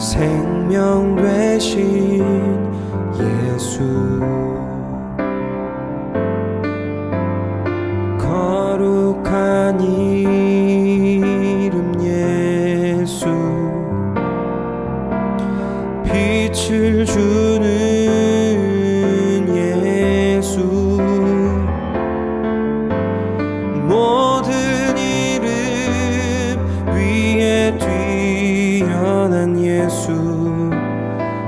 생명 되신 예수, 거룩한 이름 예수, 빛을 주는 예수, 모든 이름 위에 뛰어난 예수,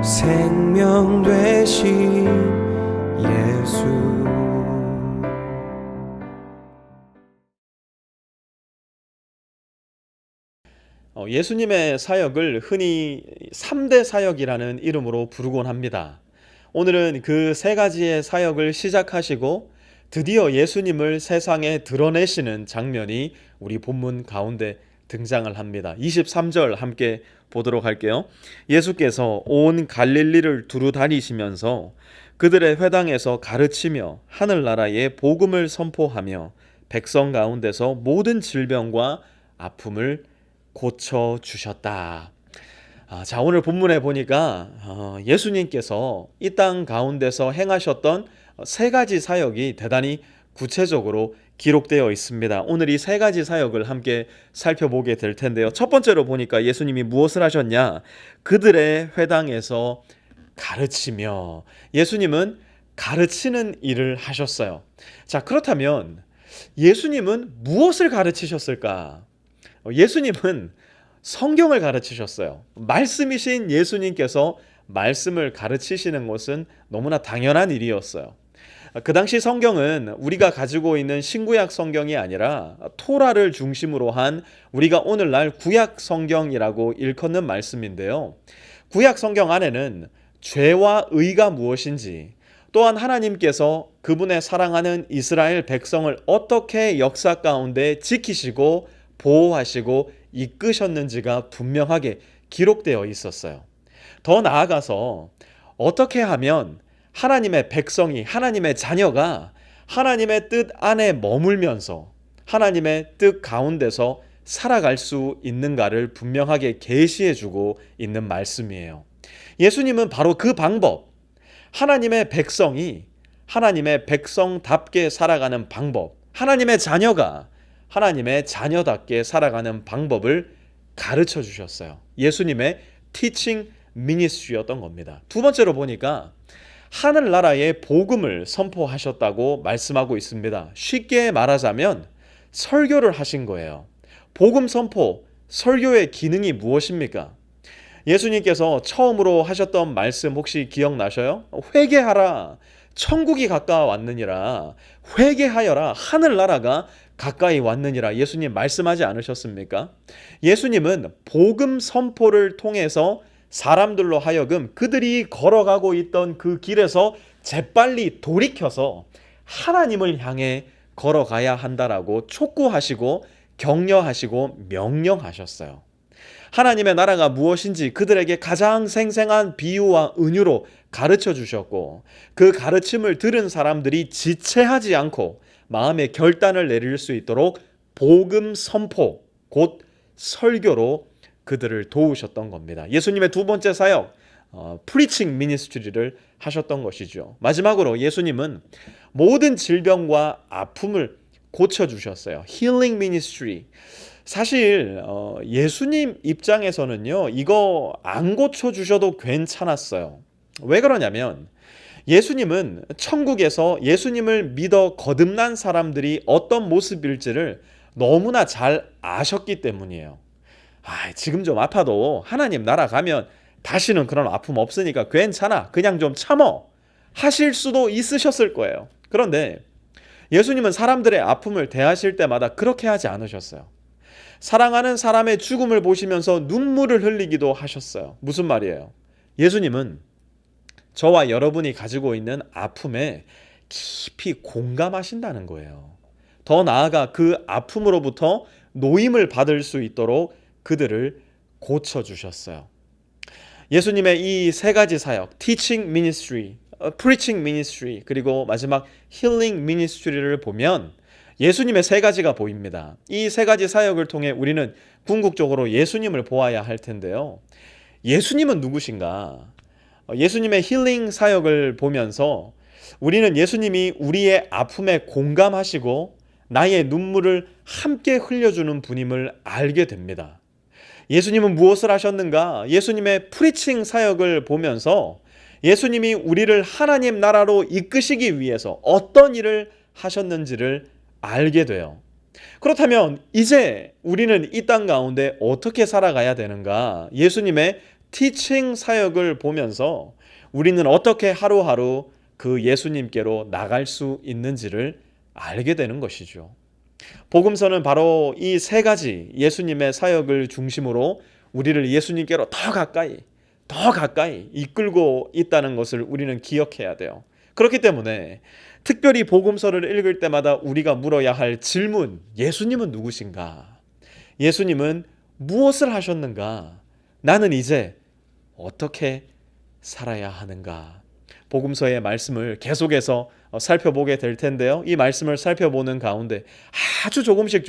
생명 되신 예수. 예수님의 사역을 흔히 3대 사역이라는 이름으로 부르곤 합니다. 오늘은 그 세 가지의 사역을 시작하시고 드디어 예수님을 세상에 드러내시는 장면이 우리 본문 가운데 등장을 합니다. 23절 함께 보도록 할게요. 예수께서 온 갈릴리를 두루 다니시면서 그들의 회당에서 가르치며 하늘나라의 복음을 선포하며 백성 가운데서 모든 질병과 아픔을 고쳐주셨다. 자, 오늘 본문에 보니까 예수님께서 이 땅 가운데서 행하셨던 세 가지 사역이 대단히 구체적으로 기록되어 있습니다. 오늘 이 세 가지 사역을 함께 살펴보게 될 텐데요. 첫 번째로 보니까 예수님이 무엇을 하셨냐? 그들의 회당에서 가르치며, 예수님은 가르치는 일을 하셨어요. 자, 그렇다면 예수님은 무엇을 가르치셨을까? 예수님은 성경을 가르치셨어요. 말씀이신 예수님께서 말씀을 가르치시는 것은 너무나 당연한 일이었어요. 그 당시 성경은 우리가 가지고 있는 신구약 성경이 아니라 토라를 중심으로 한 우리가 오늘날 구약 성경이라고 일컫는 말씀인데요. 구약 성경 안에는 죄와 의가 무엇인지, 또한 하나님께서 그분의 사랑하는 이스라엘 백성을 어떻게 역사 가운데 지키시고 보호하시고 이끄셨는지가 분명하게 기록되어 있었어요. 더 나아가서 어떻게 하면 하나님의 백성이, 하나님의 자녀가 하나님의 뜻 안에 머물면서 하나님의 뜻 가운데서 살아갈 수 있는가를 분명하게 계시해 주고 있는 말씀이에요. 예수님은 바로 그 방법, 하나님의 백성이 하나님의 백성답게 살아가는 방법, 하나님의 자녀가 하나님의 자녀답게 살아가는 방법을 가르쳐 주셨어요. 예수님의 티칭 미니스트리였던 겁니다. 두 번째로 보니까 하늘나라의 복음을 선포하셨다고 말씀하고 있습니다. 쉽게 말하자면 설교를 하신 거예요. 복음 선포, 설교의 기능이 무엇입니까? 예수님께서 처음으로 하셨던 말씀 혹시 기억나셔요? 회개하라, 천국이 가까워왔느니라, 회개하여라, 하늘나라가 가까이 왔느니라 예수님 말씀하지 않으셨습니까? 예수님은 복음 선포를 통해서 사람들로 하여금 그들이 걸어가고 있던 그 길에서 재빨리 돌이켜서 하나님을 향해 걸어가야 한다라고 촉구하시고 격려하시고 명령하셨어요. 하나님의 나라가 무엇인지 그들에게 가장 생생한 비유와 은유로 가르쳐 주셨고, 그 가르침을 들은 사람들이 지체하지 않고 마음의 결단을 내릴 수 있도록 복음 선포, 곧 설교로 그들을 도우셨던 겁니다. 예수님의 두 번째 사역, 프리칭 미니스트리를 하셨던 것이죠. 마지막으로 예수님은 모든 질병과 아픔을 고쳐주셨어요. 힐링 미니스트리. 사실 예수님 입장에서는요, 이거 안 고쳐주셔도 괜찮았어요. 왜 그러냐면 예수님은 천국에서 예수님을 믿어 거듭난 사람들이 어떤 모습일지를 너무나 잘 아셨기 때문이에요. 지금 좀 아파도 하나님 나라 가면 다시는 그런 아픔 없으니까 괜찮아, 그냥 좀 참어 하실 수도 있으셨을 거예요. 그런데 예수님은 사람들의 아픔을 대하실 때마다 그렇게 하지 않으셨어요. 사랑하는 사람의 죽음을 보시면서 눈물을 흘리기도 하셨어요. 무슨 말이에요? 예수님은 저와 여러분이 가지고 있는 아픔에 깊이 공감하신다는 거예요. 더 나아가 그 아픔으로부터 노임을 받을 수 있도록 그들을 고쳐주셨어요. 예수님의 이 세 가지 사역, Teaching Ministry, Preaching Ministry, 그리고 마지막 Healing Ministry를 보면 예수님의 세 가지가 보입니다. 이 세 가지 사역을 통해 우리는 궁극적으로 예수님을 보아야 할 텐데요. 예수님은 누구신가? 예수님의 힐링 사역을 보면서 우리는 예수님이 우리의 아픔에 공감하시고 나의 눈물을 함께 흘려주는 분임을 알게 됩니다. 예수님은 무엇을 하셨는가? 예수님의 프리칭 사역을 보면서 예수님이 우리를 하나님 나라로 이끄시기 위해서 어떤 일을 하셨는지를 알게 돼요. 그렇다면 이제 우리는 이 땅 가운데 어떻게 살아가야 되는가? 예수님의 티칭 사역을 보면서 우리는 어떻게 하루하루 그 예수님께로 나갈 수 있는지를 알게 되는 것이죠. 복음서는 바로 이 세 가지 예수님의 사역을 중심으로 우리를 예수님께로 더 가까이 이끌고 있다는 것을 우리는 기억해야 돼요. 그렇기 때문에 특별히 복음서를 읽을 때마다 우리가 물어야 할 질문, 예수님은 누구신가? 예수님은 무엇을 하셨는가? 나는 이제 어떻게 살아야 하는가? 복음서의 말씀을 계속해서 살펴보게 될 텐데요. 이 말씀을 살펴보는 가운데 아주 조금씩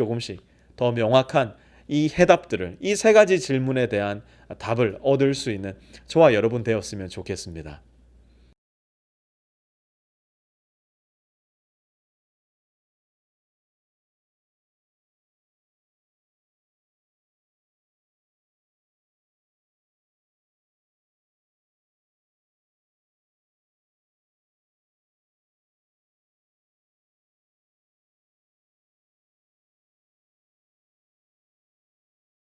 더 명확한 이 해답들을, 이 세 가지 질문에 대한 답을 얻을 수 있는 저와 여러분 되었으면 좋겠습니다.